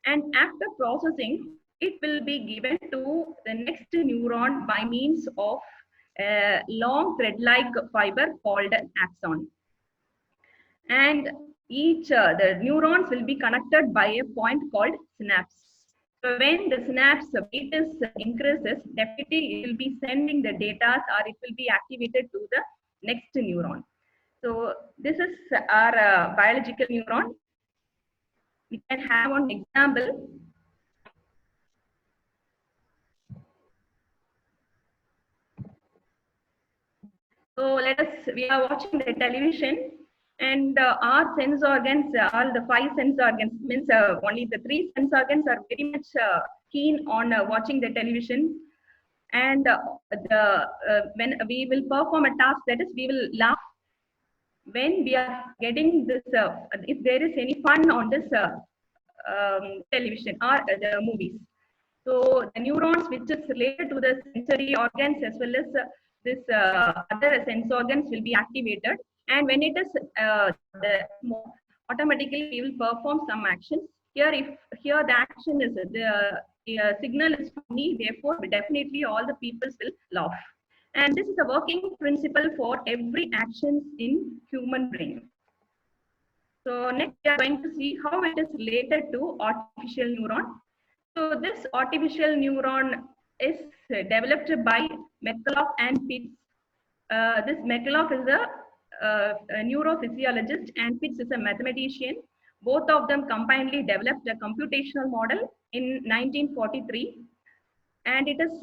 And after processing, it will be given to the next neuron by means of a long thread-like fiber called an axon. And each the neurons will be connected by a point called synapse. So when the synapse weight is increases, definitely it will be sending the data or it will be activated to the next neuron. So this is our biological neuron. We can have one example. So let us, we are watching the television and our sense organs, all the 5 sense organs, means only the 3 sense organs are very much keen on watching the television. And when we will perform a task, that is, we will laugh when we are getting this, if there is any fun on this television or the movies. So the neurons which is related to the sensory organs as well as this other sense organs will be activated. And when it is automatically we will perform some actions. Here, if here the action is the signal is funny, therefore definitely all the people will laugh. And this is a working principle for every actions in human brain. So next we are going to see how it is related to artificial neuron. So this artificial neuron is developed by McCulloch and Pitts. This McCulloch is a neurophysiologist and Pitts is a mathematician. Both of them combinedly developed a computational model in 1943, and it is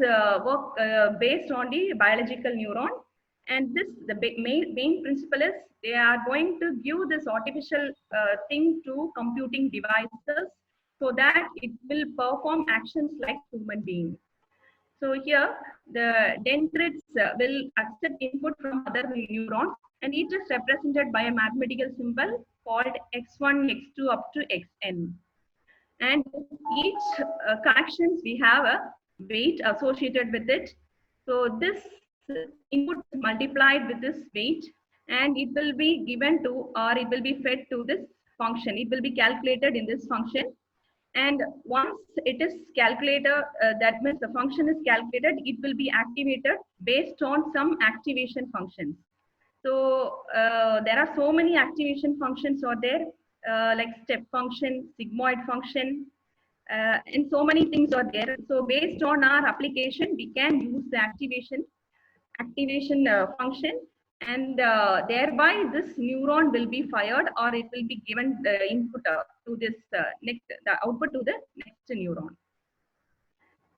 based on the biological neuron. And this, the main principle is they are going to give this artificial thing to computing devices so that it will perform actions like human being. So here the dendrites will accept input from other neurons, and it is represented by a mathematical symbol called x1, x2 up to xn. And each connections we have a weight associated with it. So this input is multiplied with this weight, and it will be given to, or it will be fed to this function. It will be calculated in this function. And once it is calculated, that means the function is calculated, it will be activated based on some activation functions. So there are so many activation functions are there, like step function, sigmoid function, and so many things are there. So based on our application, we can use the activation function, and thereby this neuron will be fired, or it will be given the input to this the output to the next neuron.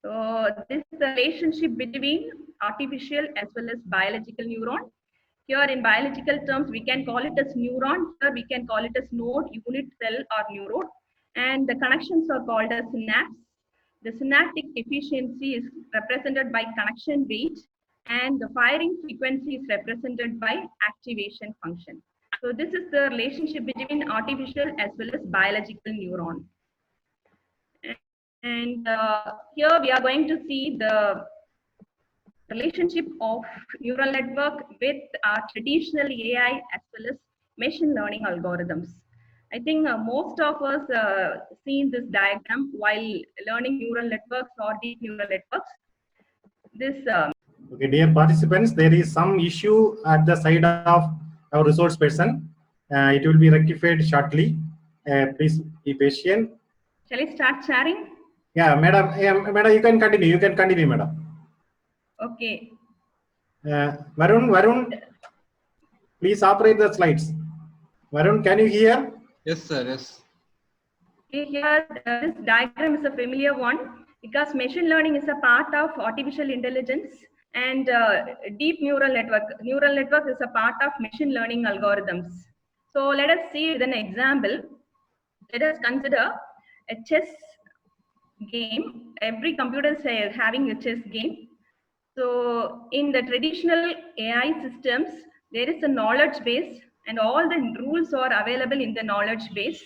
So this is the relationship between artificial as well as biological neuron. Here in biological terms, we can call it as neuron. Here we can call it as node, unit, cell, or neuron. And the connections are called as synapse. The synaptic efficiency is represented by connection weight, and the firing frequency is represented by activation function. So this is the relationship between artificial as well as biological neuron. And here we are going to see the relationship of neural network with traditional AI as well as machine learning algorithms. I think most of us seen this diagram while learning neural networks or deep neural networks. This okay, dear participants, there is some issue at the side of our resource person. It will be rectified shortly. Please be patient. Shall I start sharing? Yeah, madam. Madam, you can continue. You can continue, madam. Okay. Varun, please operate the slides. Varun, can you hear? Yes, sir. Yes. Okay, here this diagram is a familiar one because machine learning is a part of artificial intelligence, and deep neural network. Neural network is a part of machine learning algorithms. So let us see with an example. Let us consider a chess game. Every computer is having a chess game. So in the traditional AI systems, there is a knowledge base, and all the rules are available in the knowledge base.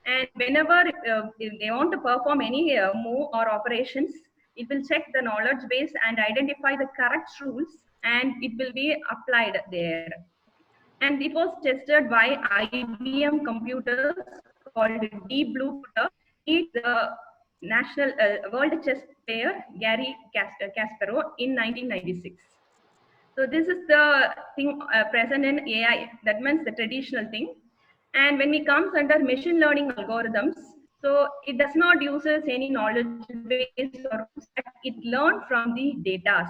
And whenever if they want to perform any move or operations, it will check the knowledge base and identify the correct rules, and it will be applied there. And it was tested by IBM computers called Deep Blue Computer beat the national world chess player Gary Kasparov in 1996. So this is the thing present in AI, that means the traditional thing. And when we comes under machine learning algorithms, so it does not use any knowledge base or it learn from the data.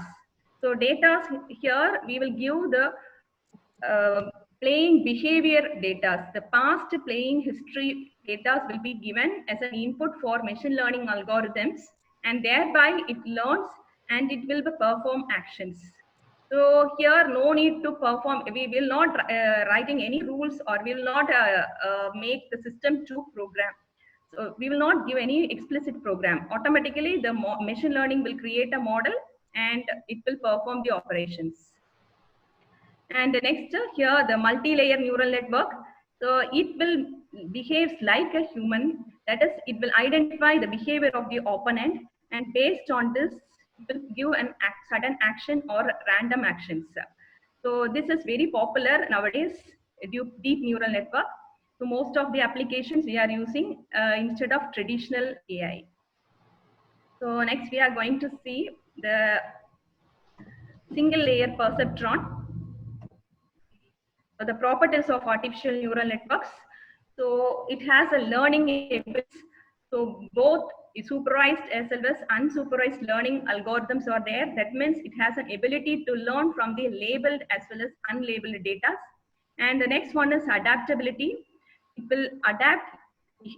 So data here we will give the playing behavior data. The past playing history data will be given as an input for machine learning algorithms, and thereby it learns and it will perform actions. So here no need to perform, we will not writing any rules or will not make the system to program. So we will not give any explicit program. Automatically the machine learning will create a model and it will perform the operations. And next here the multi-layer neural network. So it will behaves like a human, that is it will identify the behavior of the opponent, and based on this it will give an sudden action or random actions. So this is very popular nowadays, deep neural network. So most of the applications we are using instead of traditional AI. So next we are going to see the single layer perceptron. The properties of artificial neural networks. So it has a learning ability. So both supervised as well as unsupervised learning algorithms are there. That means it has an ability to learn from the labeled as well as unlabeled data. And the next one is adaptability. It will adapt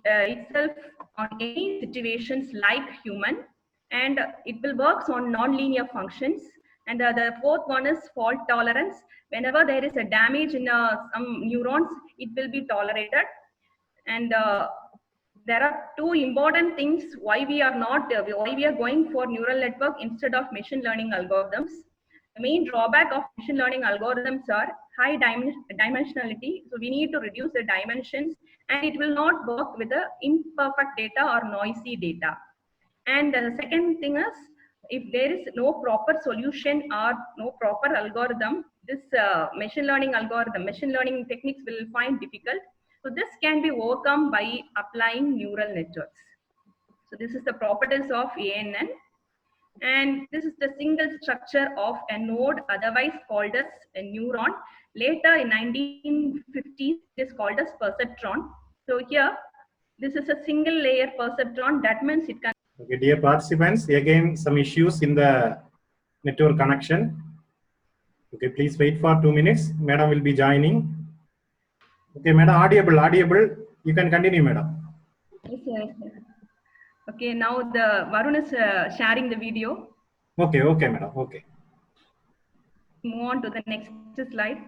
itself on any situations like human, and it will work on non-linear functions. And the fourth one is fault tolerance. Whenever there is a damage in some neurons, it will be tolerated. And there are two important things why we are going for neural network instead of machine learning algorithms. The main drawback of machine learning algorithms are high dimensionality. So we need to reduce the dimensions, and it will not work with the imperfect data or noisy data. And the second thing is, if there is no proper solution or no proper algorithm, this machine learning techniques will find difficult. So this can be overcome by applying neural networks. So this is the properties of ANN. And this is the single structure of a node, otherwise called as a neuron. Later in 1950s, it is called as perceptron. So here, this is a single layer perceptron. That means it can. Okay, dear participants, again some issues in the network connection. Okay, please wait for 2 minutes. Madam will be joining. Okay, madam, audible. You can continue, madam. Yes, sir. Okay, now the Varun is sharing the video. Okay, madam. Okay. Move on to the next slide.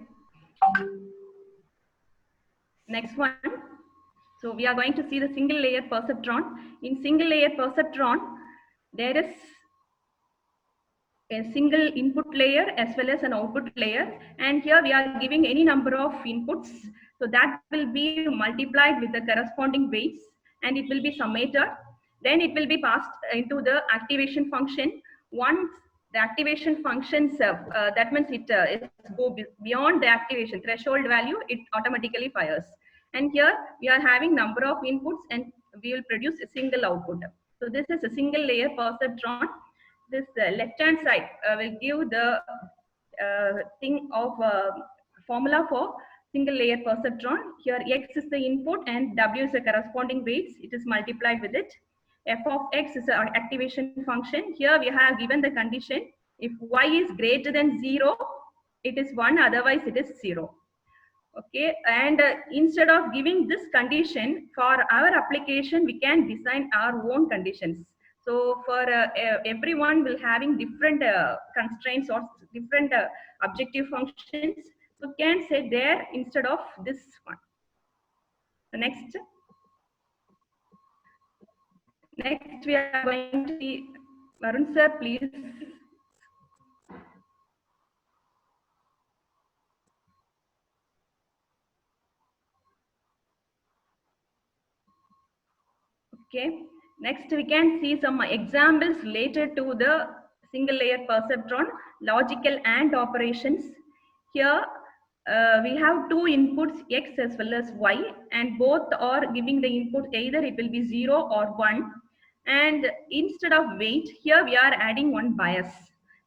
Next one. So we are going to see the single layer perceptron. In single layer perceptron, there is a single input layer as well as an output layer. And here we are giving any number of inputs. So that will be multiplied with the corresponding weights, and it will be summated. Then it will be passed into the activation function. Once the activation functions, that means it go beyond the activation threshold value, it automatically fires. And here we are having number of inputs, and we will produce a single output. So this is a single layer perceptron. This left hand side will give the thing of formula for single layer perceptron. Here X is the input and W is the corresponding weights. It is multiplied with it. F of X is our activation function. Here we have given the condition. If Y is greater than 0, it is 1, otherwise it is 0. Okay, and instead of giving this condition for our application, we can design our own conditions. So for everyone will having different constraints or different objective functions. So can say there instead of this one. The next we are going to see Varun sir, please. Okay. Next, we can see some examples related to the single layer perceptron, logical AND operations. Here, we have two inputs, x as well as y, and both are giving the input either it will be 0 or 1. And instead of weight, here we are adding one bias.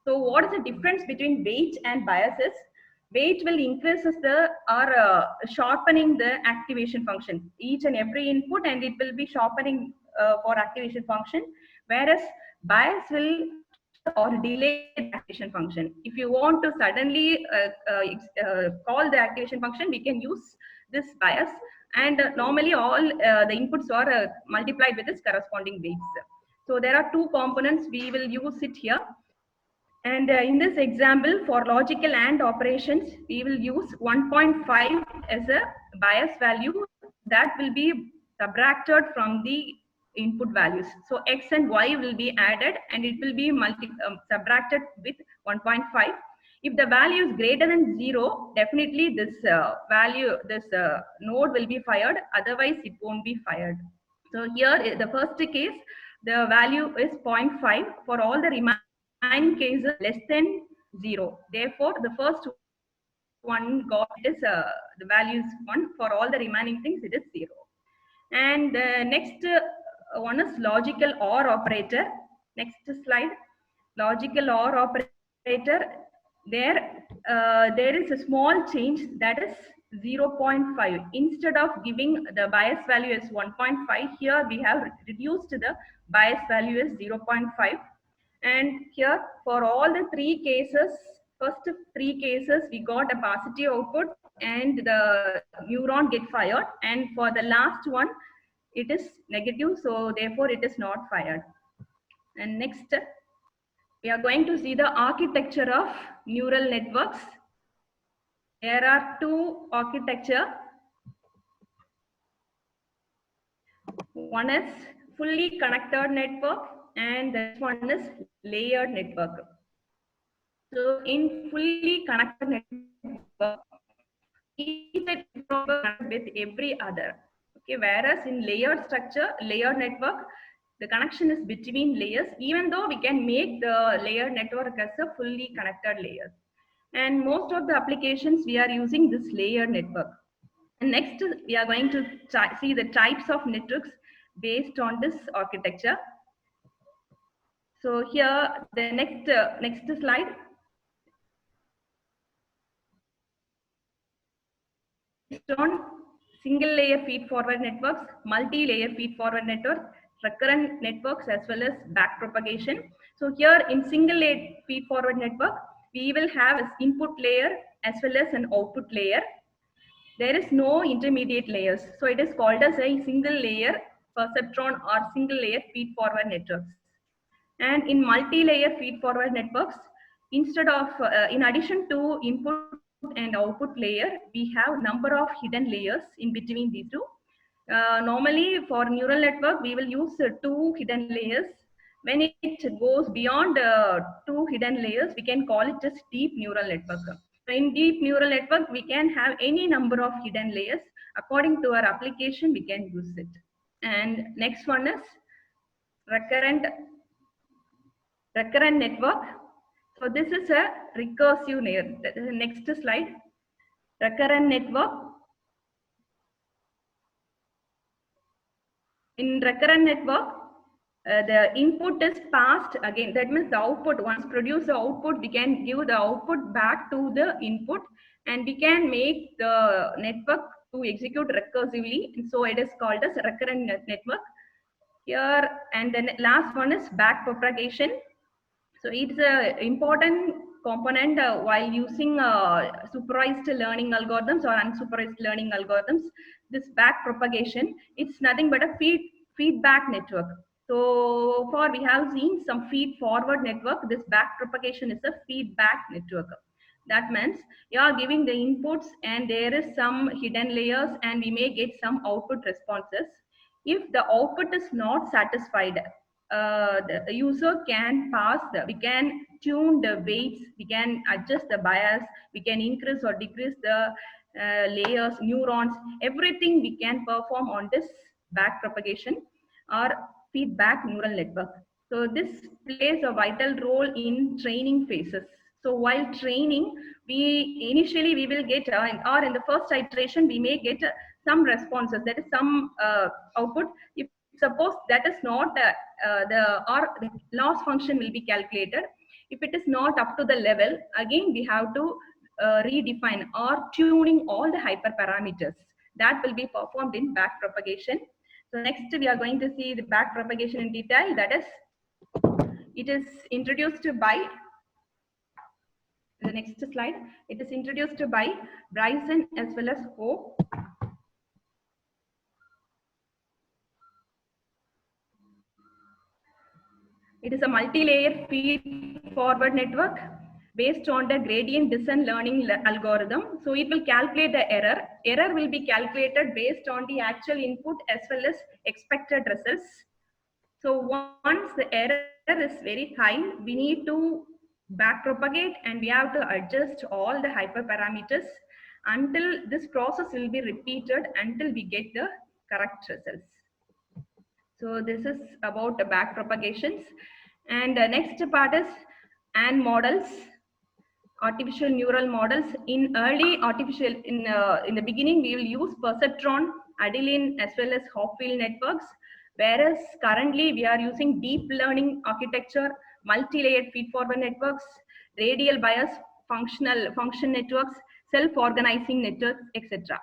So what is the difference between weight and biases? Weight will increases the or sharpening the activation function, each and every input, and it will be sharpening for activation function, whereas bias will or delay the activation function. If you want to suddenly call the activation function, we can use this bias, and normally all the inputs are multiplied with its corresponding weights. So there are two components, we will use it here. And in this example, for logical AND operations, we will use 1.5 as a bias value that will be subtracted from the input values. So x and y will be added, and it will be subtracted with 1.5. If the value is greater than 0, definitely this node will be fired, otherwise it won't be fired. So here, the first case, the value is 0.5. For all the remaining cases, less than 0. Therefore, the first one got is the value is 1. For all the remaining things, it is 0. And the next one is logical OR operator. Next slide. Logical OR operator. There is a small change, that is 0.5. Instead of giving the bias value as 1.5, here we have reduced the bias value as 0.5. And here for all the three cases, first three cases, we got a positive output and the neuron get fired. And for the last one, it is negative, so therefore it is not fired. And next, we are going to see the architecture of neural networks. There are two architecture. One is fully connected network, and this one is layered network. So in fully connected network, each network with every other. Okay, whereas in layered structure, layered network, the connection is between layers, even though we can make the layered network as a fully connected layer. And most of the applications we are using this layered network. And next, we are going to see the types of networks based on this architecture. So here, the next slide. Based on single layer feed forward networks, multi-layer feed forward networks, recurrent networks, as well as backpropagation. So here in single layer feed forward network, we will have an input layer as well as an output layer. There is no intermediate layers. So it is called as a single layer perceptron or single layer feed forward networks. And in multi-layer feed forward networks, instead of, in addition to input and output layer, we have number of hidden layers in between these two. Normally for neural network, we will use two hidden layers. When it goes beyond two hidden layers, we can call it as deep neural network. So in deep neural network, we can have any number of hidden layers. According to our application, we can use it. And next one is recurrent network. So this is a recursive layer. The next slide. Recurrent network. In recurrent network, the input is passed again. That means the output, once produce the output, we can give the output back to the input, and we can make the network to execute recursively. And so it is called as recurrent network. Here, and then last one is backpropagation. So it's an important component while using supervised learning algorithms or unsupervised learning algorithms. This backpropagation, it's nothing but a feedback network. So far we have seen some feed forward network. This backpropagation is a feedback network. That means you are giving the inputs and there is some hidden layers and we may get some output responses. If the output is not satisfied, the user can we can tune the weights, we can adjust the bias, we can increase or decrease the layers, neurons, everything we can perform on this backpropagation or feedback neural network. So this plays a vital role in training phases. So while training, initially we will get, or in the first iteration, we may get some responses, that is some output. If suppose that is not the loss function will be calculated. If it is not up to the level, again we have to redefine or tuning all the hyperparameters. That will be performed in backpropagation. So next we are going to see the backpropagation in detail. That is, it is introduced by the next slide. It is introduced by Bryson as well as Ho. It is a multi-layer feed-forward network based on the gradient descent learning algorithm. So it will calculate the error. Error will be calculated based on the actual input as well as expected results. So once the error is very high, we need to backpropagate and we have to adjust all the hyperparameters until this process will be repeated until we get the correct results. So this is about the backpropagations. And the next part is AND models, artificial neural models. In early artificial, in the beginning, we will use perceptron, Adeline as well as Hopfield networks. Whereas currently we are using deep learning architecture, multi-layered feed-forward networks, radial bias, function networks, self-organizing networks, etc.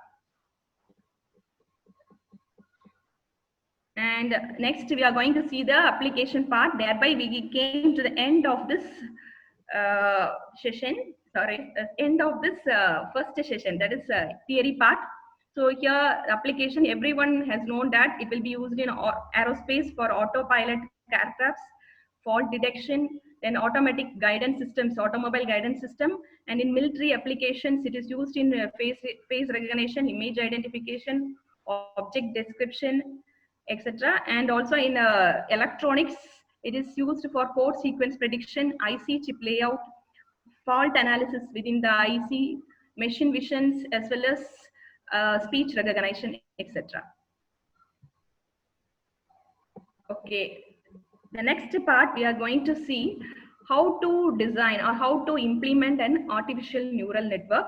And next we are going to see the application part. Thereby we came to the end of this session. Sorry, end of this first session, that is theory part. So here application, everyone has known that it will be used in aerospace for autopilot aircrafts, fault detection, then automatic guidance systems, automobile guidance system, and in military applications it is used in face recognition, image identification, object description, etc. And also in electronics, it is used for code sequence prediction, IC chip layout, fault analysis within the IC, machine visions, as well as speech recognition, etc. Okay, the next part we are going to see how to design or how to implement an artificial neural network.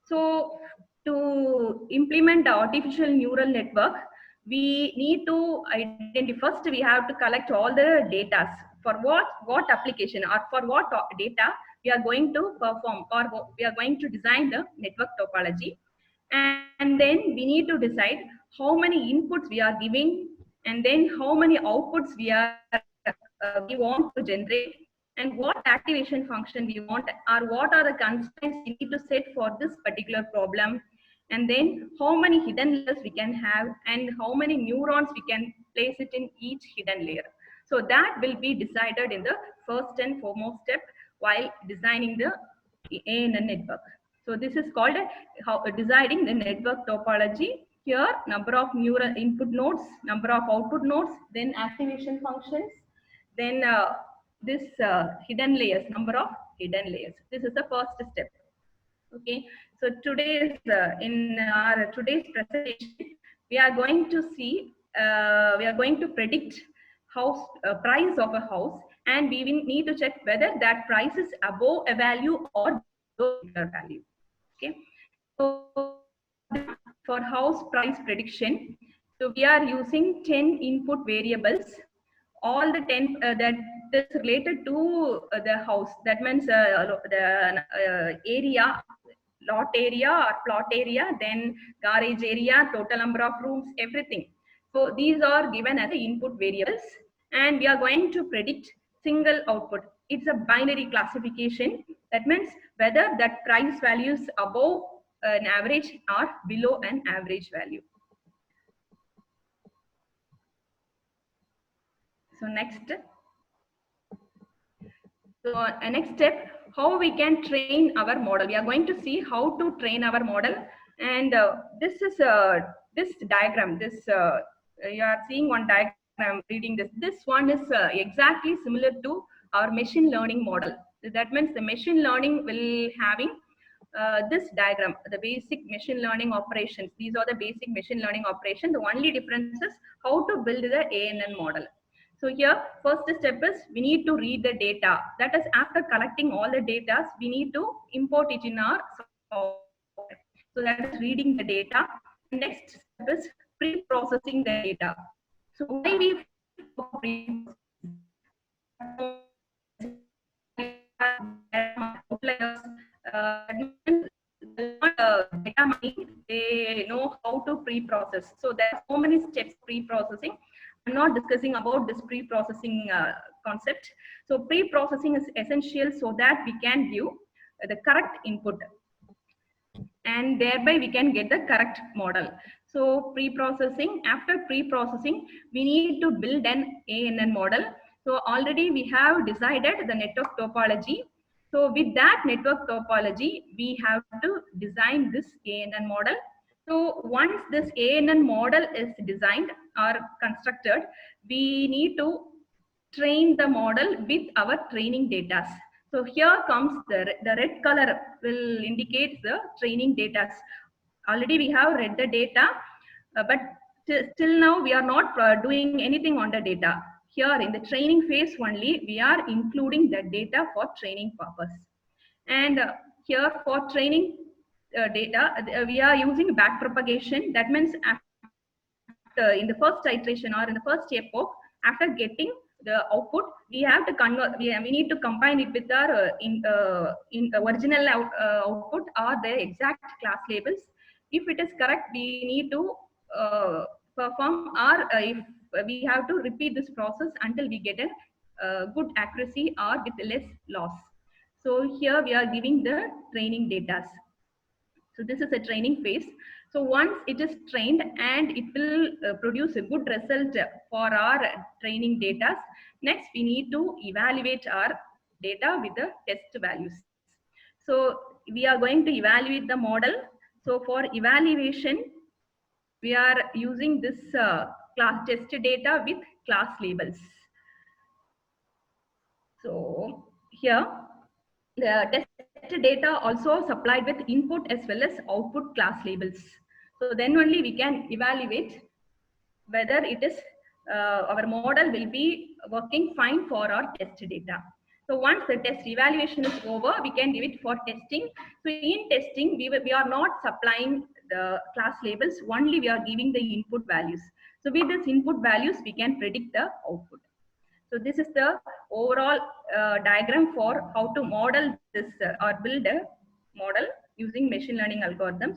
So to implement the artificial neural network, we need to identify, first we have to collect all the data for what application or for what data we are going to perform or we are going to design the network topology. And then we need to decide how many inputs we are giving and then how many outputs we want to generate, and what activation function we want, or what are the constraints we need to set for this particular problem, and then how many hidden layers we can have and how many neurons we can place it in each hidden layer. So that will be decided in the first and foremost step while designing the ANN network. So this is called deciding the network topology. Here, number of neural input nodes, number of output nodes, then activation functions, then this hidden layers, number of hidden layers. This is the first step. Okay, so today's in our today's presentation, we are going to see, we are going to predict house price of a house, and we will need to check whether that price is above a value or below a value. Okay, so for house price prediction, so we are using 10 input variables. All the 10 that is related to the house. That means the area, lot area or plot area, then garage area, total number of rooms, everything. So these are given as the input variables, and we are going to predict single output. It's a binary classification. That means whether that price value is above an average or below an average value. So next. So next step, how we can train our model. We are going to see how to train our model, and this is this diagram. This you are seeing one diagram. Reading this. This one is exactly similar to our machine learning model. That means the machine learning will having this diagram, the basic machine learning operations. These are the basic machine learning operations. The only difference is how to build the ANN model. So here, first step is we need to read the data. That is, after collecting all the data, we need to import it in our software. So that is reading the data. Next step is pre-processing the data. So why we outliers, data mining, they know how to pre-process. So there are so many steps pre-processing. I'm not discussing about this pre-processing concept. So pre-processing is essential so that we can give the correct input, and thereby we can get the correct model. So pre-processing, after pre-processing, we need to build an ANN model. So already we have decided the network topology. So with that network topology, we have to design this ANN model. So once this ANN model is designed or constructed, we need to train the model with our training data. So here comes the red color will indicate the training data. Already we have read the data, but still now we are not doing anything on the data. Here in the training phase only, we are including the data for training purpose. And here for training data, we are using backpropagation. That means after, in the first iteration or in the first epoch, after getting the output, we have to convert. We need to combine it with our original output or the exact class labels. If it is correct, we need to perform, or if we have to repeat this process until we get a good accuracy or with less loss. So here we are giving the training data. So this is a training phase. So once it is trained and it will produce a good result for our training data, next we need to evaluate our data with the test values. So we are going to evaluate the model. So for evaluation, we are using this class test data with class labels. So here the test data also supplied with input as well as output class labels. So then only we can evaluate whether it is our model will be working fine for our test data. So once the test evaluation is over, we can give it for testing. So in testing, we are not supplying the class labels, only we are giving the input values. So with this input values, we can predict the output. So this is the overall diagram for how to model this or build a model using machine learning algorithms.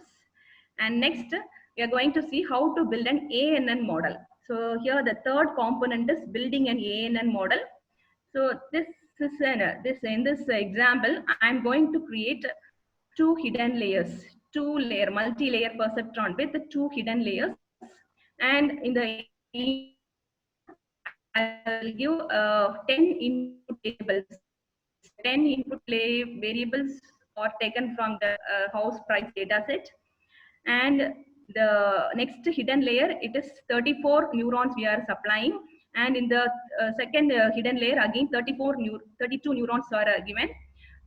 And next, we are going to see how to build an ANN model. So here the third component is building an ANN model. So this is in this example, I'm going to create two hidden layers, multi-layer perceptron with the two hidden layers. And in the I'll give 10 input variables. 10 input variables are taken from the house price data set. And the next hidden layer, it is 34 neurons we are supplying. And in the second hidden layer, again 32 neurons are given.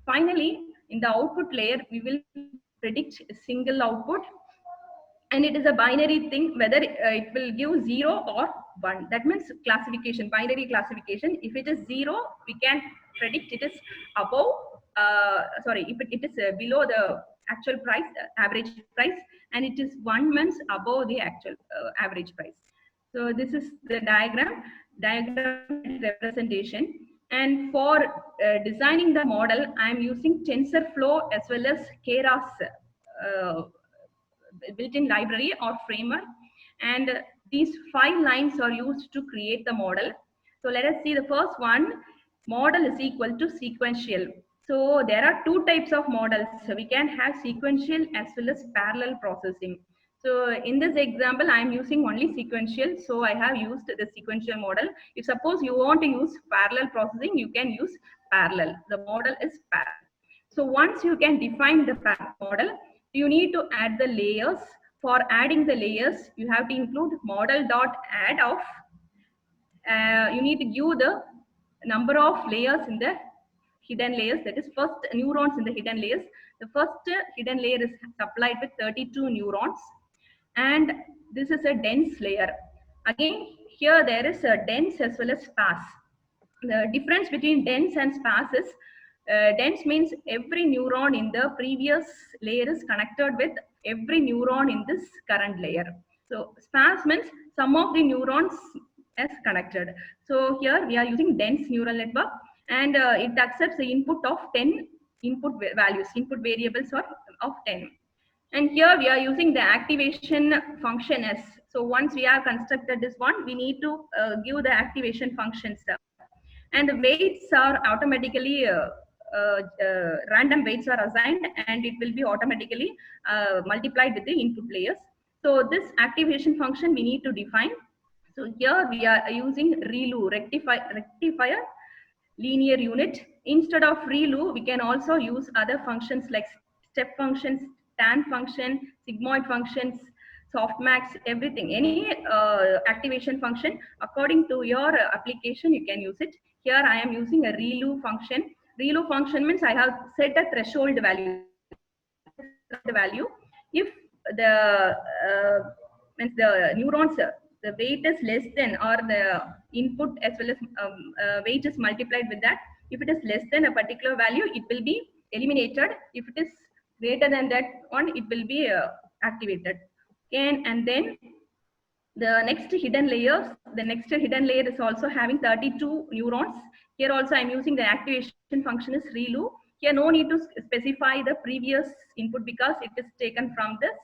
Finally, in the output layer, we will predict a single output. And it is a binary thing, whether it will give 0 or 1. That means classification, binary classification. If it is 0, we can predict it is above, if it is below the actual price, average price, and it is 1 means above the actual average price. So this is the diagram representation. And for designing the model, I am using TensorFlow as well as Keras built-in library or framework, and these 5 lines are used to create the model. So let us see the first one. Model is equal to sequential. So there are 2 types of models. So we can have sequential as well as parallel processing. So in this example, I am using only sequential. So I have used the sequential model. If suppose you want to use parallel processing, you can use parallel. The model is parallel. So once you can define the model, you need to add the layers. For adding the layers, you have to include model.add of, you need to give the number of layers in the hidden layers, that is first neurons in the hidden layers. The first hidden layer is supplied with 32 neurons, and this is a dense layer. Again, here there is a dense as well as sparse. The difference between dense and sparse is dense means every neuron in the previous layer is connected with every neuron in this current layer. So sparse means some of the neurons is connected. So here we are using dense neural network, and it accepts the input of 10 input values, input variables of 10. And here we are using the activation function as. So once we have constructed this one, we need to give the activation functions. And the weights are automatically random weights are assigned, and it will be automatically multiplied with the input layers. So this activation function we need to define. So here we are using ReLU, rectifier linear unit. Instead of ReLU, we can also use other functions like step functions, tan function, sigmoid functions, softmax, everything. Any activation function according to your application, you can use it. Here I am using a ReLU function. ReLU function means I have set a threshold value. If the means the neurons, the weight is less than, or the input as well as weight is multiplied with that. If it is less than a particular value, it will be eliminated. If it is greater than that one, it will be activated. And then the next hidden layers, the next hidden layer is also having 32 neurons. Here also I'm using the activation function is ReLU. Here no need to specify the previous input because it is taken from this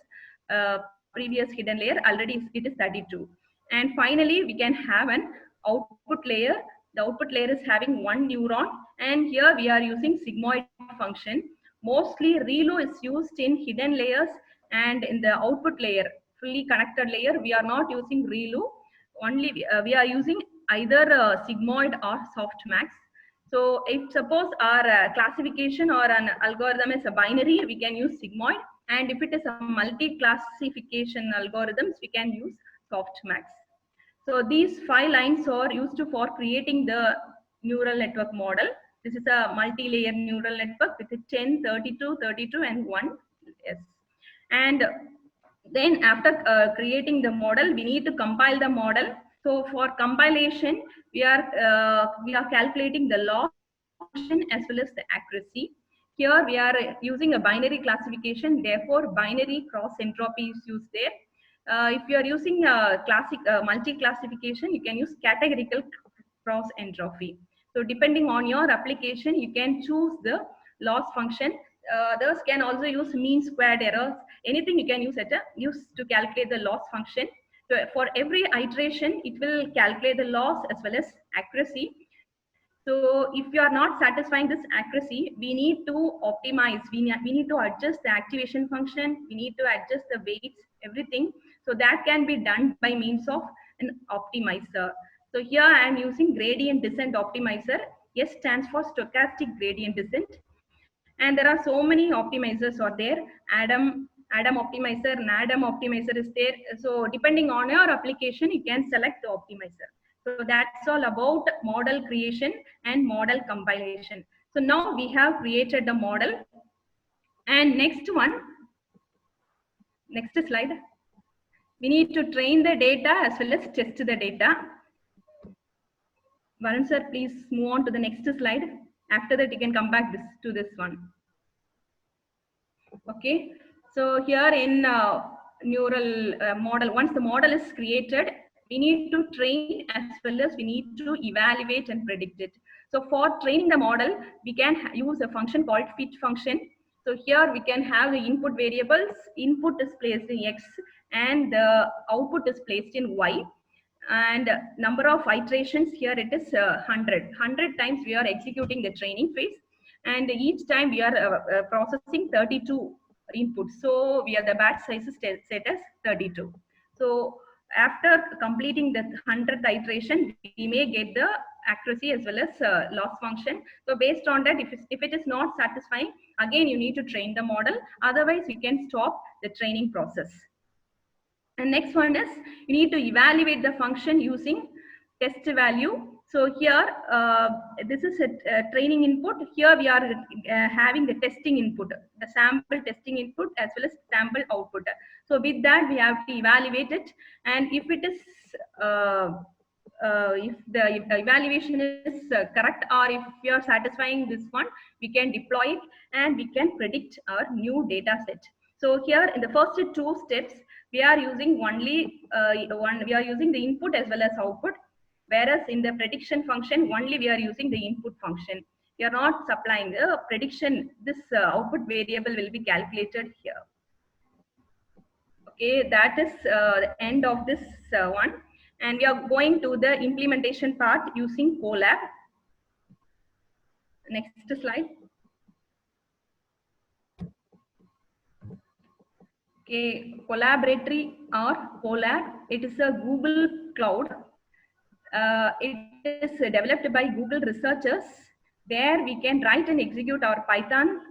previous hidden layer. Already it is 32. And finally we can have an output layer. The output layer is having one neuron, and here we are using sigmoid function. Mostly ReLU is used in hidden layers, and in the output layer, fully connected layer, we are not using ReLU. Only we are using either sigmoid or softmax. So if suppose our classification or an algorithm is a binary, we can use sigmoid, and if it is a multi-classification algorithms, we can use softmax. So these 5 lines are used for creating the neural network model. This is a multi-layer neural network with 10, 32, 32 and 1. Yes. And then after creating the model, we need to compile the model. So for compilation, we are calculating the loss function as well as the accuracy. Here we are using a binary classification, therefore binary cross entropy is used there. If you are using multi-classification, you can use categorical cross entropy. So depending on your application, you can choose the loss function. Others can also use mean squared errors. Anything you can use to calculate the loss function. So for every iteration, it will calculate the loss as well as accuracy. So if you are not satisfying this accuracy, we need to optimize. We need to adjust the activation function. We need to adjust the weights, everything. So that can be done by means of an optimizer. So here I am using gradient descent optimizer. S stands for stochastic gradient descent. And there are so many optimizers are there. Adam optimizer, NADAM optimizer is there. So depending on your application, you can select the optimizer. So that's all about model creation and model compilation. So now we have created the model. And next slide. We need to train the data as well as test the data. Varun sir, please move on to the next slide. After that, you can come back to this one. Okay. So here in neural model, once the model is created, we need to train as well as we need to evaluate and predict it. So for training the model, we can use a function called fit function. So here we can have the input variables. Input is placed in X and the output is placed in Y. And number of iterations here it is 100. 100 times we are executing the training phase, and each time we are processing 32 inputs. So we are the batch size is set as 32. So after completing the 100th iteration, we may get the accuracy as well as loss function. So based on that, if it is not satisfying, again you need to train the model. Otherwise, you can stop the training process. And next one is you need to evaluate the function using test value. So here, this is a training input. Here we are having the testing input, the sample testing input as well as sample output. So with that, we have to evaluate it. And if it is if the evaluation is correct, or if you are satisfying this one, we can deploy it and we can predict our new data set. So here in the first two steps, we are using only we are using the input as well as output, whereas in the prediction function only we are using the input function. We are not supplying the prediction. This output variable will be calculated here. Okay, that is the end of this one. And we are going to the implementation part using Colab. Next slide. Okay, Colaboratory or Colab, it is a Google Cloud. It is developed by Google researchers, where we can write and execute our Python.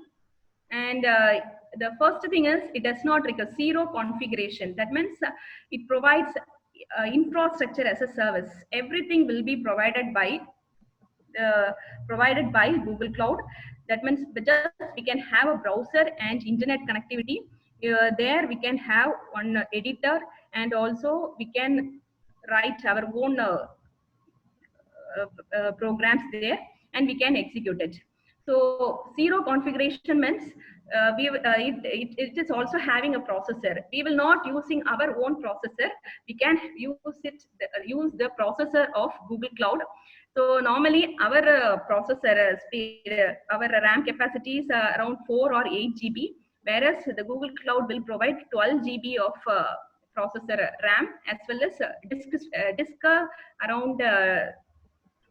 And the first thing is, it does not require zero configuration. That means it provides infrastructure as a service. Everything will be provided by Google Cloud. That means just we can have a browser and internet connectivity. There we can have one editor, and also we can write our own programs there, and we can execute it. So zero configuration means it is also having a processor. We will not using our own processor. We can use the processor of Google Cloud. So normally our processor speed, our RAM capacity is around 4 or 8 GB, whereas the Google Cloud will provide 12 GB of processor RAM, as well as disk around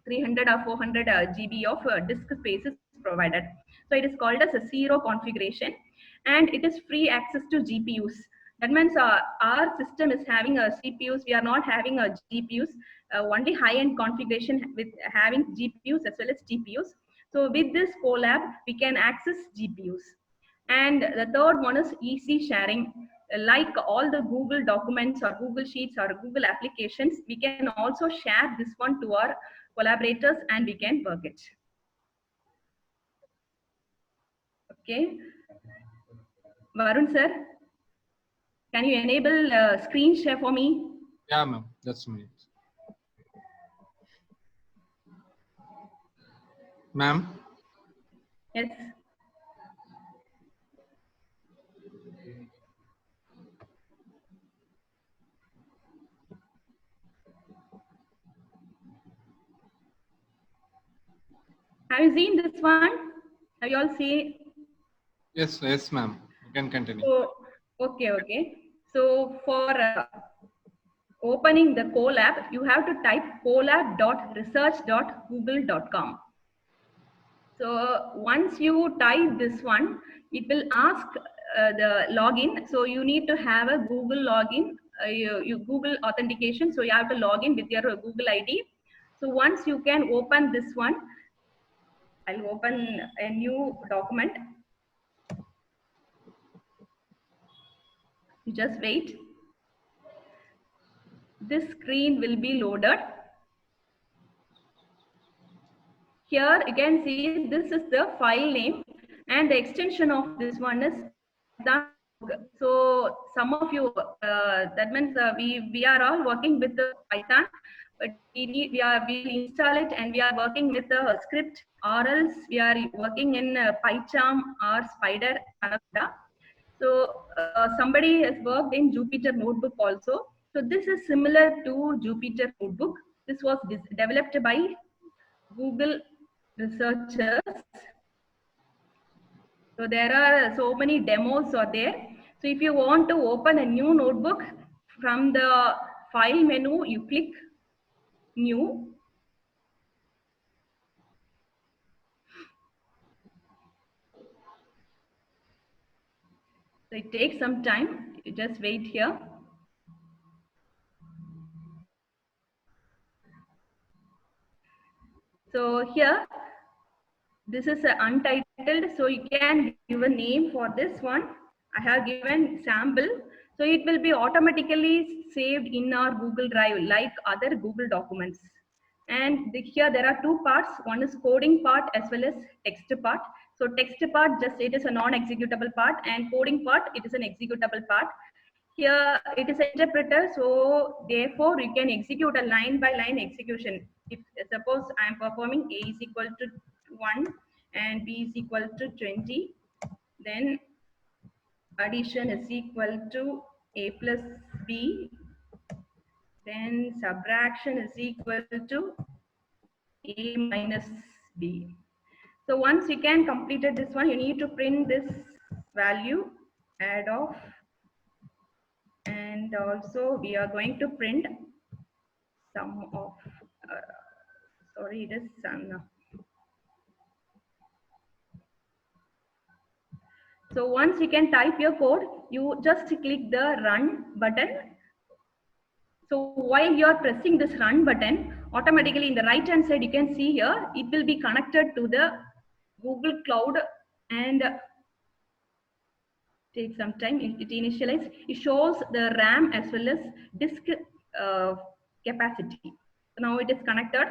300 or 400 GB of disk space is provided. So it is called as a zero configuration, and it is free access to GPUs. That means our system is having a CPUs. We are not having a GPUs. Only high-end configuration with having GPUs as well as TPUs. So with this Colab, we can access GPUs. And the third one is easy sharing. Like all the Google documents or Google Sheets or Google applications, we can also share this one to our collaborators, and we can work it. Okay. Varun sir, can you enable screen share for me? Yeah, ma'am. That's me. Ma'am? Yes. Have you seen this one? Have you all seen? Yes, yes, ma'am. You can continue. So, okay. So for opening the Colab, you have to type colab.research.google.com. So once you type this one, it will ask the login. So you need to have a Google login, you Google authentication. So you have to log in with your Google ID. So once you can open this one, I'll open a new document. You just wait. This screen will be loaded. Here you can see this is the file name, and the extension of this one is Python. So some of you, that means we are all working with the Python, but we'll install it, and we are working with the script, or else we are working in PyCharm or Spider. So somebody has worked in Jupyter Notebook also. So this is similar to Jupyter Notebook. This was developed by Google researchers. So there are so many demos are there. So if you want to open a new notebook, from the file menu, you click new. So it takes some time. You just wait here. So here, this is untitled. So you can give a name for this one. I have given sample. So it will be automatically saved in our Google Drive like other Google documents. And here there are two parts. One is coding part as well as text part. So text part, just it is a non-executable part, and coding part, it is an executable part. here it is an interpreter, so therefore you can execute a line by line execution. If suppose I am performing A is equal to 1 and B is equal to 20, then addition is equal to A plus B, then subtraction is equal to A minus B. So once you can completed this one, you need to print this value, add off, and also we are going to print sum of, sorry, it is sum. So once you can type your code, you just click the run button. So while you are pressing this run button, automatically in the right hand side, you can see here, it will be connected to the Google Cloud and take some time, it initializes. It shows the RAM as well as disk capacity. So now it is connected.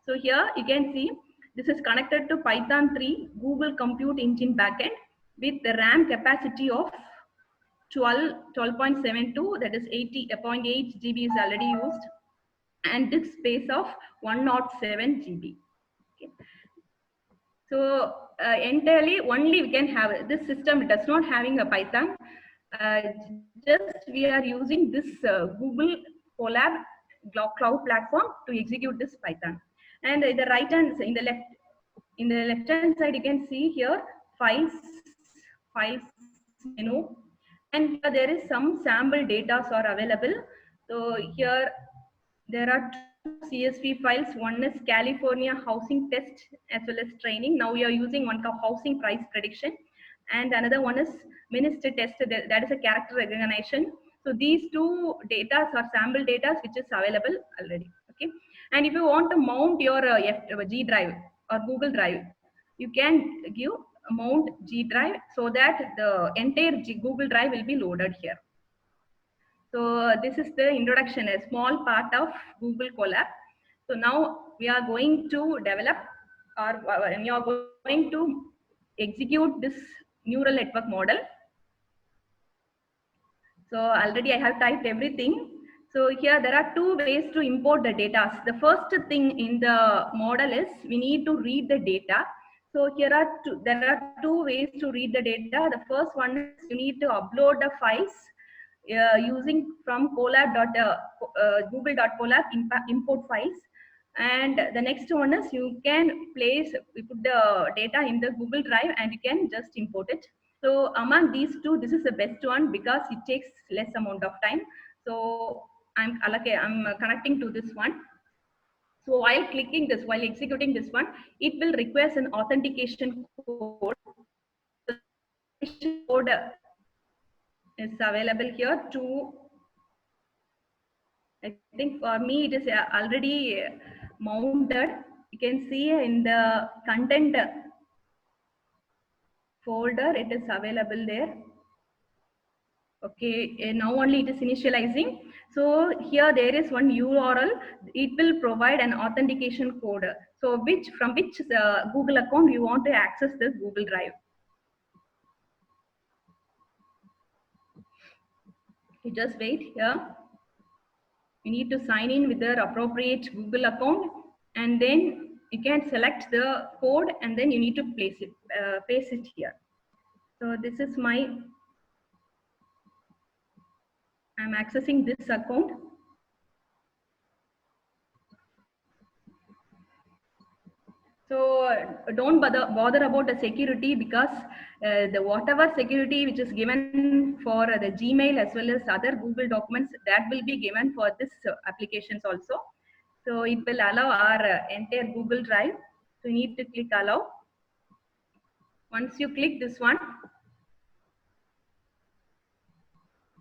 So here you can see this is connected to Python 3 Google Compute Engine backend with the RAM capacity of 12.72, that is 80.8 GB is already used, and disk space of 107 GB. Okay. So entirely only we can have this system does not having a Python. Just we are using this Google Colab cloud platform to execute this Python. And in the right hand, in the left hand side, you can see here files menu, and here there is some sample data are available. So here there are two CSV files. One is California housing test as well as training. Now we are using one for housing price prediction, and another one is minister test, that is a character recognition. So these two data are sample data which is available already. Okay, and if you want to mount your G drive or Google Drive, you can give mount G drive so that the entire Google Drive will be loaded here. So this is the introduction, a small part of Google Colab. So now we are going to develop, or we are going to execute this neural network model. So already I have typed everything. So here there are two ways to import the data. The first thing in the model is we need to read the data. So here there are two ways to read the data. The first one is you need to upload the files using from google.colab import files, and the next one is you can put the data in the Google Drive and you can just import it. So among these two, this is the best one because it takes less amount of time. So I'm connecting to this one. So while clicking this, while executing this one, it will request an authentication code. The code is available here to, I think for me it is already mounted. You can see in the content folder, it is available there. Okay, now only it is initializing. So here there is one URL. It will provide an authentication code. So from which Google account you want to access this Google Drive. You just wait here. You need to sign in with the appropriate Google account, and then you can select the code, and then you need to paste it here. So this is I'm accessing this account. So don't bother about the security, because the whatever security which is given for the Gmail as well as other Google documents, that will be given for this applications also. So it will allow our entire Google Drive. So you need to click allow. Once you click this one,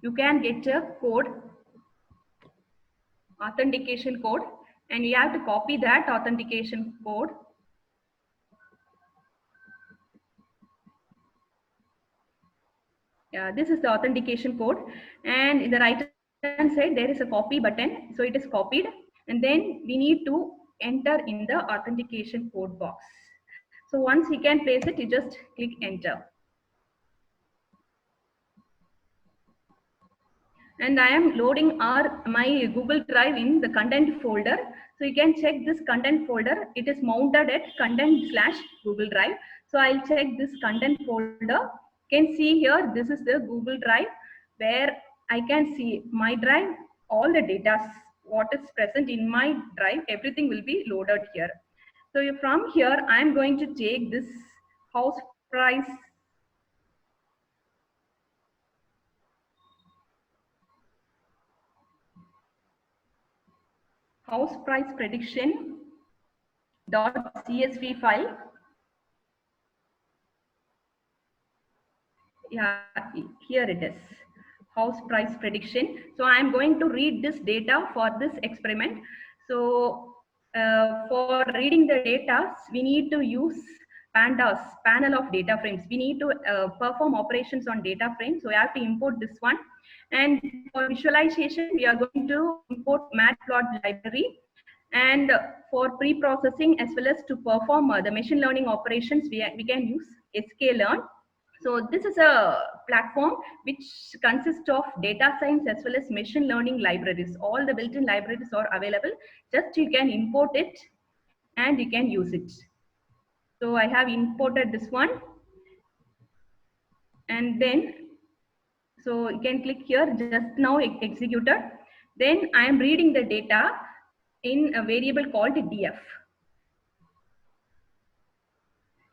you can get a code, authentication code, and you have to copy that authentication code. This is the authentication code, and in the right hand side there is a copy button. So it is copied, and then we need to enter in the authentication code box. So once you can place it, you just click enter. and I am loading my Google Drive in the content folder. So you can check this content folder. It is mounted at content/Google Drive. So I'll check this content folder. You can see here, this is the Google Drive where I can see my drive, all the data, what is present in my drive, everything will be loaded here. So from here, I'm going to take this house price prediction .csv file. Yeah, here it is, house price prediction. So I'm going to read this data for this experiment. So for reading the data, we need to use pandas, panel of data frames. We need to perform operations on data frames. So we have to import this one. And for visualization, we are going to import matplotlib library. And for pre-processing as well as to perform the machine learning operations, we can use sklearn. So this is a platform which consists of data science as well as machine learning libraries. All the built-in libraries are available. Just you can import it and you can use it. So I have imported this one. And then, so you can click here, just now executed. Then I am reading the data in a variable called df.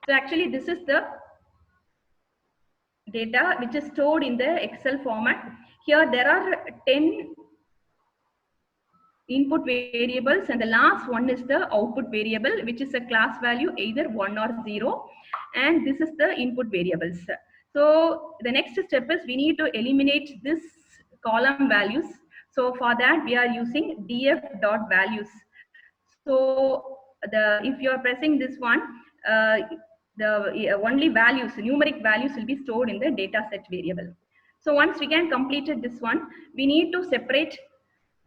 So actually this is the data which is stored in the Excel format. Here there are 10 input variables and the last one is the output variable, which is a class value either 1 or 0, and this is the input variables. So the next step is we need to eliminate this column values. So for that we are using df.values. So if you are pressing this one, the only values, numeric values will be stored in the data set variable. So once we can completed this one, we need to separate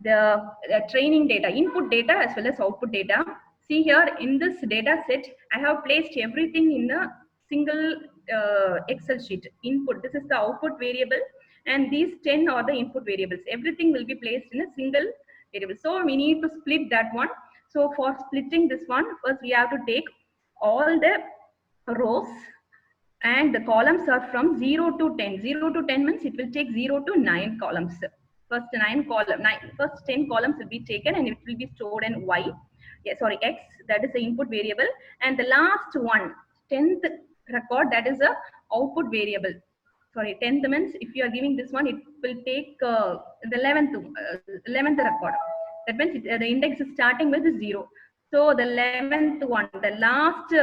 the training data, input data as well as output data. See here in this data set, I have placed everything in a single Excel sheet. Input, this is the output variable, and these 10 are the input variables. Everything will be placed in a single variable. So we need to split that one. So for splitting this one, first we have to take all the rows and the columns are from 0 to 10. 0 to 10 means it will take 0 to 9 columns. First 10 columns will be taken and it will be stored in y. Yeah, sorry, x, that is the input variable. And the last one, 10th record, that is a output variable. Sorry, 10th means if you are giving this one, it will take the 11th record. That means the index is starting with 0. So the 11th one, the last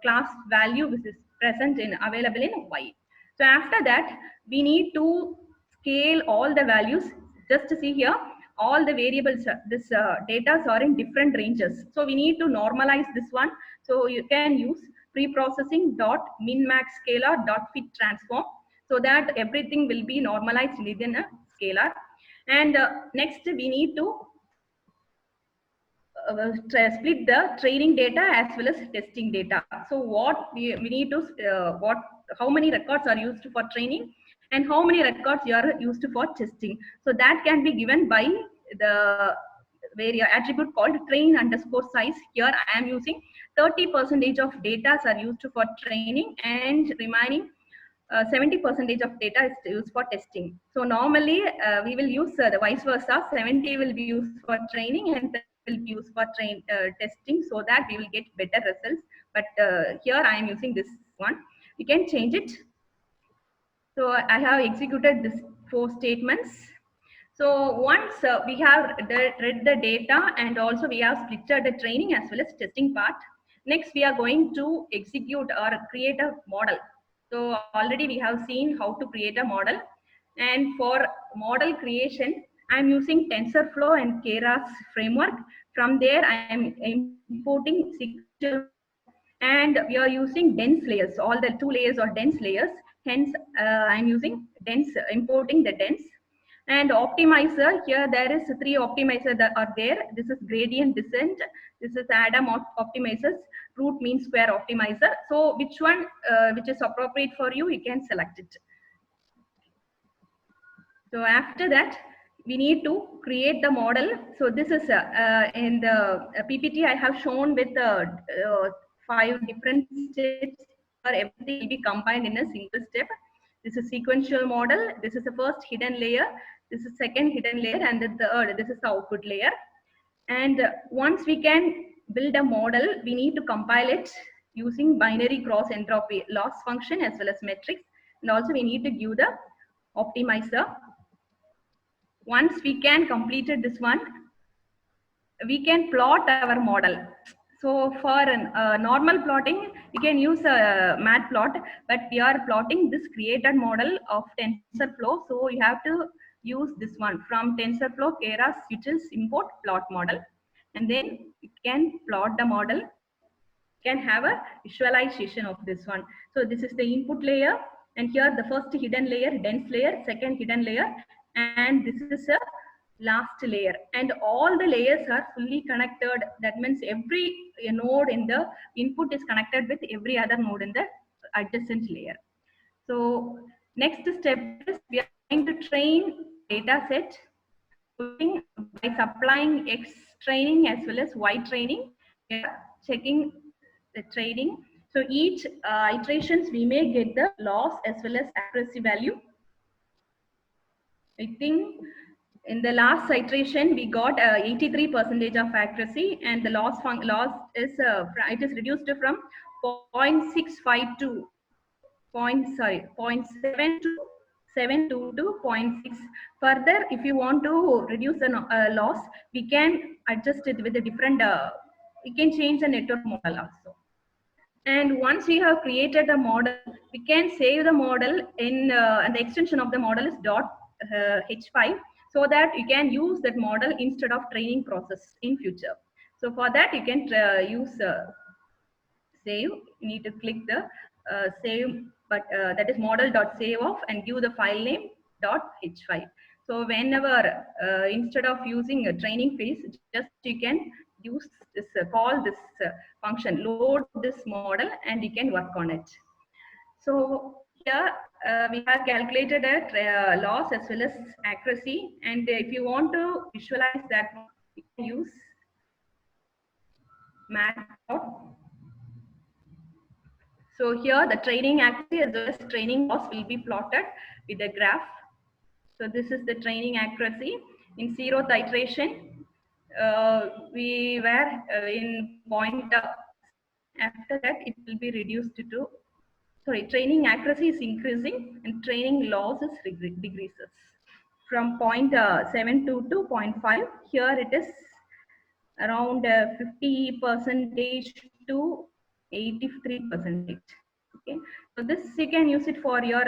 class value which is present in available in y. So after that, we need to scale all the values. Just to see here, all the variables, this data are in different ranges. So we need to normalize this one. So you can use preprocessing dot minmax scalar dot fit transform, so that everything will be normalized within a scalar. And next we need to split the training data as well as testing data. So what we need to how many records are used for training and how many records you are used for testing. So that can be given by the attribute called train underscore size. Here I am using 30% of data are used for training and remaining 70% of data is used for testing. So normally we will use the vice versa. 70 will be used for training and will be used for testing, so that we will get better results. But here I am using this one. You can change it. So I have executed this 4 statements. So once we have read the data and also we have splitted the training as well as testing part, next we are going to execute or create a model. So already we have seen how to create a model, and for model creation I'm using TensorFlow and Keras framework. From there I am importing SQL, and we are using dense layers. All the 2 layers are dense layers, hence I'm using dense, importing the dense. And optimizer, here there is 3 optimizers that are there. This is gradient descent, this is Adam optimizers, root mean square optimizer. So which one which is appropriate for you, you can select it. So after that, we need to create the model. So this is in the PPT I have shown with 5 different steps where everything will be combined in a single step. This is sequential model. This is the first hidden layer. This is second hidden layer, and the third. This is the output layer. And once we can build a model, we need to compile it using binary cross entropy loss function as well as metrics. And also we need to give the optimizer. Once we can completed this one, we can plot our model. So for normal plotting, you can use a matplot, but we are plotting this created model of TensorFlow. So you have to use this one from TensorFlow Keras Utils import plot model. And then you can plot the model, you can have a visualization of this one. So this is the input layer. And here the first hidden layer, dense layer, second hidden layer, and this is a last layer, and all the layers are fully connected. That means every node in the input is connected with every other node in the adjacent layer. So next step is we are going to train data set by supplying X training as well as Y training. We are checking the training. So each iterations we may get the loss as well as accuracy value. I think in the last iteration, we got 83% of accuracy, and the loss is it is reduced from 0.652 to 0.7 to 722 to 0.6. Further, if you want to reduce the loss, we can adjust it with a different. We can change the network model also. And once we have created a model, we can save the model in and the extension of the model is .h5, so that you can use that model instead of training process in future. So for that you can use save. You need to click the save, but that is model.save of, and give the file name .h5. So whenever instead of using a training phase, just you can use this call this function, load this model, and you can work on it. So here we have calculated a loss as well as accuracy, and if you want to visualize that, you can use matplot. So here the training accuracy as well as training loss will be plotted with a graph. So this is the training accuracy. In 0th iteration, we were in point. After that, it will be reduced to, sorry, training accuracy is increasing and training loss is decreases from 0.72 to 0.5. Here it is around 50% to 83%. Okay, so this you can use it for your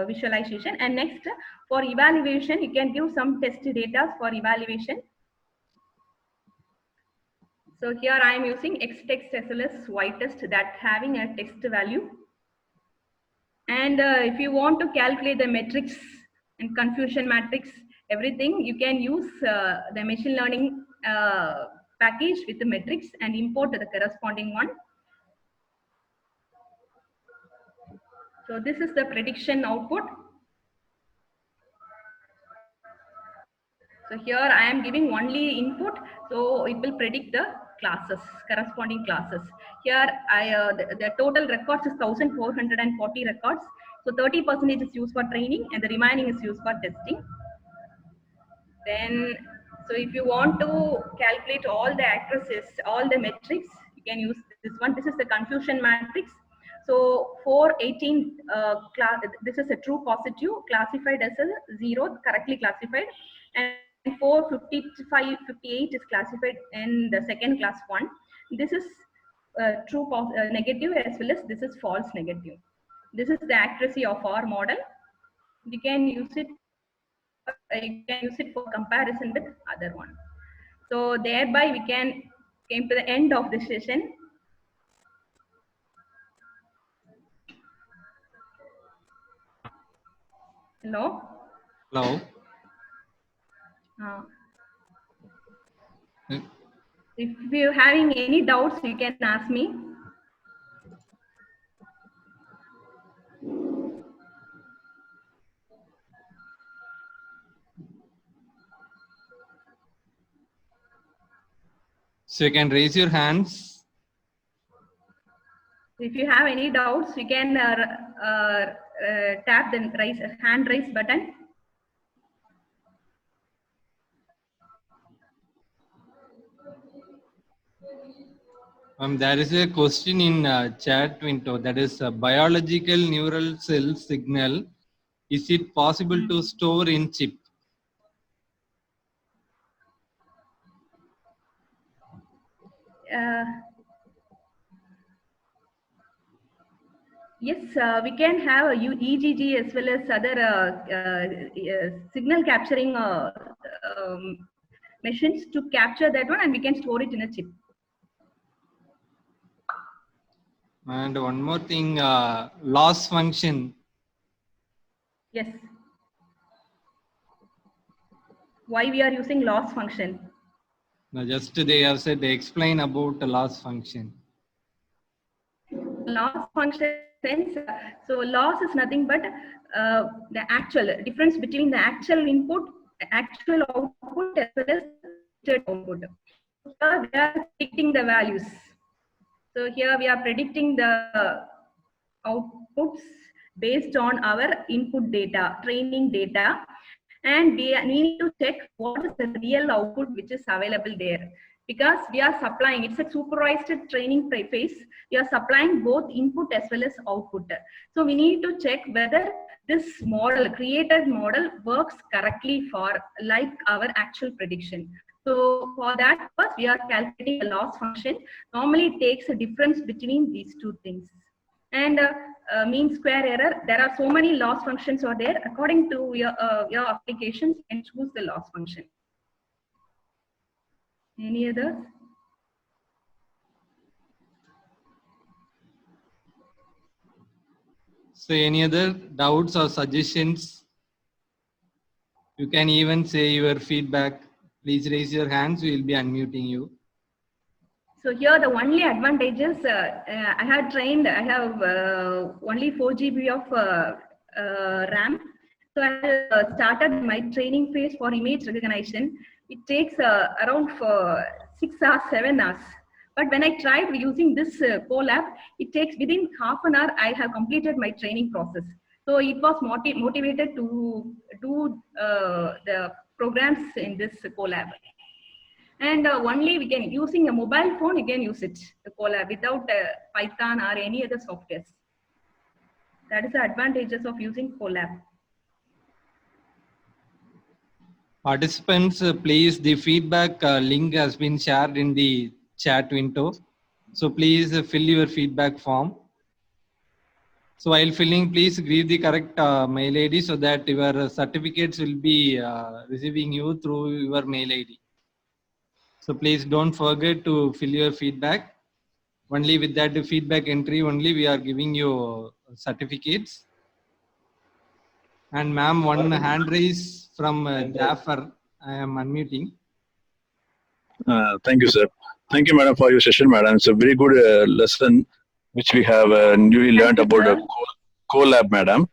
visualization. And next, for evaluation, you can give some test data for evaluation. So here I am using X-text as well as Y-test, that having a text value. And if you want to calculate the metrics and confusion matrix, everything, you can use the machine learning package with the metrics and import the corresponding one. So this is the prediction output. So here I am giving only input, so it will predict the classes, corresponding classes. Here the total records is 1440 records. So 30% is used for training and the remaining is used for testing. Then, so if you want to calculate all the accuracies, all the metrics, you can use this one. This is the confusion matrix. So 418 class, this is a true positive classified as a 0, correctly classified, and 455, 58 is classified in the second class 1. This is true negative as well as this is false negative. This is the accuracy of our model. We can use it. You can use it for comparison with other one. So thereby we can came to the end of the session. Hello. Hello. If you're having any doubts, you can ask me. So you can raise your hands. If you have any doubts, you can tap the hand raise button. There is a question in chat window, that is biological neural cell signal. Is it possible to store in chip? Yes, we can have a EGG as well as other signal capturing machines to capture that one, and we can store it in a chip. And one more thing, loss function. Yes. Why we are using loss function? No, just they have said they explain about the loss function. Loss function sense. So loss is nothing but the actual difference between the actual input, actual output as well as output. Here we are predicting the values. So here we are predicting the outputs based on our input data, training data, and we need to check what is the real output which is available there. Because we are supplying, it's a supervised training phase, we are supplying both input as well as output. So we need to check whether this model, created model, works correctly for like our actual prediction. So for that first we are calculating a loss function. Normally it takes a difference between these two things. And mean square error, there are so many loss functions are there. According to your applications, you can choose the loss function. Any others? So any other doubts or suggestions? You can even say your feedback. Please raise your hands, we will be unmuting you. So here the only advantage is I have only 4 GB of RAM. So I started my training phase for image recognition. It takes around 6 hours, 7 hours. But when I tried using this Colab, it takes within half an hour, I have completed my training process. So it was motivated to do the programs in this Colab. And only we can, using a mobile phone, you can use it, the Colab, without Python or any other softwares. That is the advantages of using Colab. Participants, please, the feedback link has been shared in the chat window. So please fill your feedback form. So while filling, please give the correct mail ID so that your certificates will be receiving you through your mail ID. So please don't forget to fill your feedback. Only with that feedback entry only we are giving you certificates. And ma'am, one hand raise from Jafar. I am unmuting. Thank you, sir. Thank you, madam, for your session, madam. It's a very good lesson which we have newly learned about the Colab, madam.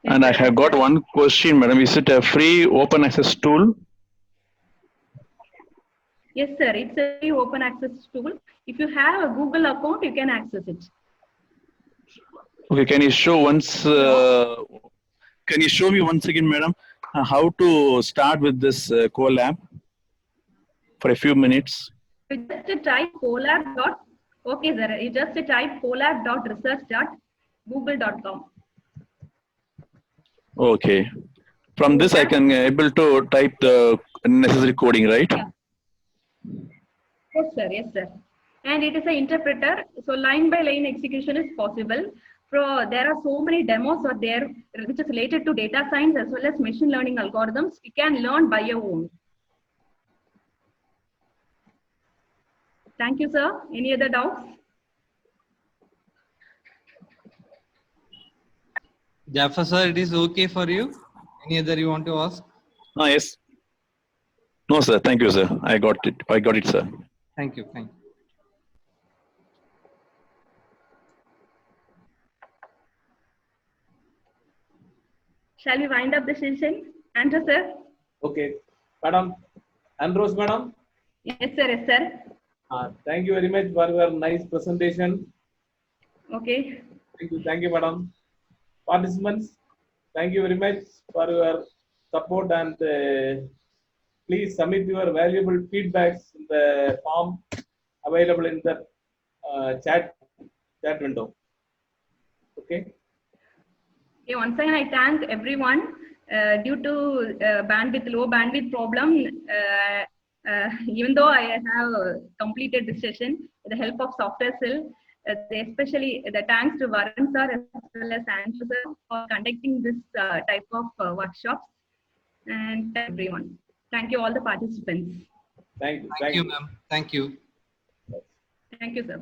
And I have got one question, madam. Is it a free open access tool? Yes, sir. It's a free open access tool. If you have a Google account, you can access it. Okay, can you show once? Can you show me once again, madam, how to start with this Colab for a few minutes? You just type Colab. Okay, sir. You just type colab.research.google.com. Okay. From this, I can able to type the necessary coding, right? Yeah. Yes, sir. Yes, sir. And it is an interpreter, so line by line execution is possible. So there are so many demos are there which is related to data science as well as machine learning algorithms. You can learn by your own. Thank you, sir. Any other doubts? Jafar sir, it is okay for you? Any other you want to ask? Yes. No, sir. Thank you, sir. I got it. I got it, sir. Thank you. Thank you. Shall we wind up the session? Andrew, sir? Okay. Madam, Ambrose, madam? Yes, sir. Yes, sir. Thank you very much for your nice presentation. Okay. Thank you, madam. Participants, thank you very much for your support, and please submit your valuable feedbacks in the form available in the chat window. Okay. Okay, once again, I thank everyone. Due to low bandwidth problem, even though I have completed this session with the help of Software Cell, especially the thanks to Varun sir as well as Andrew sir for conducting this type of workshops, and everyone. Thank you all the participants. Thank you. Thank you, ma'am. Thank you. Thank you, sir.